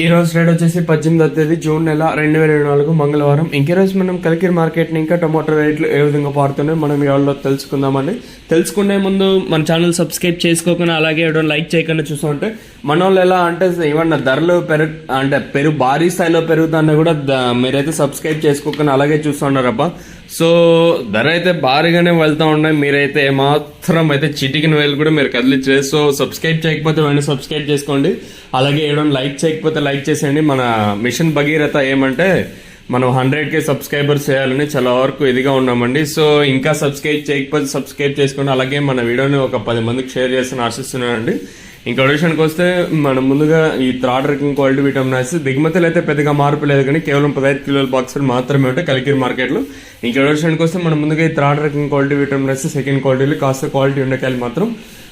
ఈ రోజు రేట్ వచ్చేసి 18వ తేదీ జూన్ నెల 2024 మంగళవారం. రోజు మనం కలికిరి మార్కెట్ ని ఇంకా టమాటో రేట్లు ఏ విధంగా పారుతున్నాయి మనం ఎవరిలో తెలుసుకుందామండి. తెలుసుకునే ముందు మన ఛానల్ సబ్స్క్రైబ్ చేసుకోకుండా అలాగే ఎవడో లైక్ చేయకుండా చూస్తుంటే మన వాళ్ళు ఎలా అంటే ఏమన్నా ధరలు భారీ స్థాయిలో పెరుగుతున్నా కూడా మీరైతే సబ్స్క్రైబ్ చేసుకోకుండా అలాగే చూస్తున్నారబ్బా. సో ధర అయితే భారీగానే వెళ్తా ఉన్నాయి. మీరైతే ఏమాత్రం అయితే చిటికిన వేలు కూడా మీరు కదిలించలేదు. సో సబ్స్క్రైబ్ చేయకపోతే వెంటనే సబ్స్క్రైబ్ చేసుకోండి. అలాగే ఏమైనా లైక్ చేయకపోతే లైక్ చేసేయండి. మన మిషన్ భగీరథ ఏమంటే మనం 100K సబ్స్క్రైబర్స్ చేయాలని చాలా వరకు ఇదిగా ఉన్నామండి. సో ఇంకా సబ్స్క్రైబ్ చేయకపోతే సబ్స్క్రైబ్ చేసుకోండి. అలాగే మన వీడియోని ఒక 10 మందికి షేర్ చేస్తాను ఆశిస్తున్నానండి. ఇంకా విషయానికి వస్తే మనం ముందుగా ఈ థర్డ్ రకం క్వాలిటీ విటమిన్స్ దిగుమతులు అయితే పెద్దగా మార్పు లేదు, కానీ కేవలం 15 కిలోల బాక్సులు మాత్రమే ఉంటాయి కలికిరి మార్కెట్లో. ఇంకా విషయానికి వస్తే మనం ముందుగా ఈ థర్డ్ రకం క్వాలిటీ విటమిన్స్ సెకండ్ క్వాలిటీలు కాస్త క్వాలిటీ ఉండకాయలు మాత్రం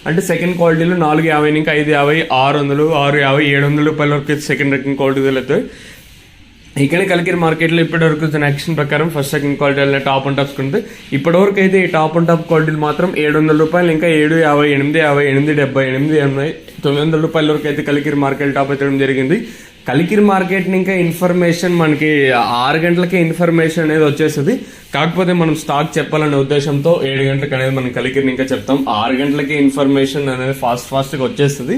అంటే సెకండ్ క్వాలిటీలో 450 నుంచి 550, 600, 650, 700 రూపాయల వరకు సెకండ్ రకం క్వాలిటీలు అవుతాయి. ఇక్కడ కలికిరి మార్కెట్లో ఇప్పటి వరకు యాక్షన్ ప్రకారం first second quality top and tops ఉంటుంది. ఇప్పటి వరకు అయితే ఈ టాప్ అండ్ టాప్ క్వాలిటీలు మాత్రం 700 రూపాయలు, ఇంకా 750, 850, 870, 880, 900 రూపాయల వరకు అయితే కలికిరి మార్కెట్ టాప్ అయితే జరిగింది. కలికిరి మార్కెట్ ని ఇంకా ఇన్ఫర్మేషన్ మనకి 6 గంటలకే ఇన్ఫర్మేషన్ అనేది వచ్చేస్తుంది. కాకపోతే మనం స్టాక్ చెప్పాలనే ఉద్దేశంతో 7 గంటలకు అనేది మనం కలికిరిని ఇంకా చెప్తాం. 6 గంటలకే ఇన్ఫర్మేషన్ అనేది ఫాస్ట్ గా వచ్చేస్తుంది.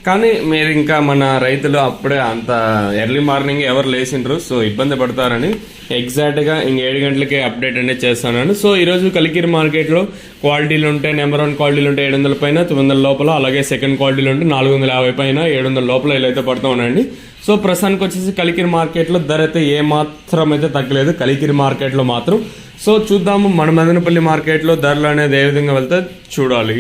కానీ మీరు ఇంకా మన రైతులు అప్పుడే అంత ఎర్లీ మార్నింగ్ ఎవరు లేచిండ్రు, సో ఇబ్బంది పడతారని ఎగ్జాక్ట్ గా ఇంక 7 గంటలకే అప్డేట్ అనేది చేస్తాను. సో ఈ రోజు కలికిరి మార్కెట్ లో క్వాలిటీలు ఉంటాయి. నెంబర్ 1 క్వాలిటీలు ఉంటాయి 700 పైన 900 లోపల, అలాగే సెకండ్ క్వాలిటీలు ఉంటాయి 450 పైన 700 లోపల ఇలా అయితే పడుతూ ఉన్నాయండి. సో ప్రస్తుతానికి వచ్చేసి కలికిరి మార్కెట్ లో ధర అయితే ఏ మాత్రం అయితే తగ్గలేదు కలికిరి మార్కెట్ లో మాత్రం. సో చూద్దాము మన మదనపల్లి మార్కెట్ లో ధరలు అనేది ఏ విధంగా వెళ్తే చూడాలి.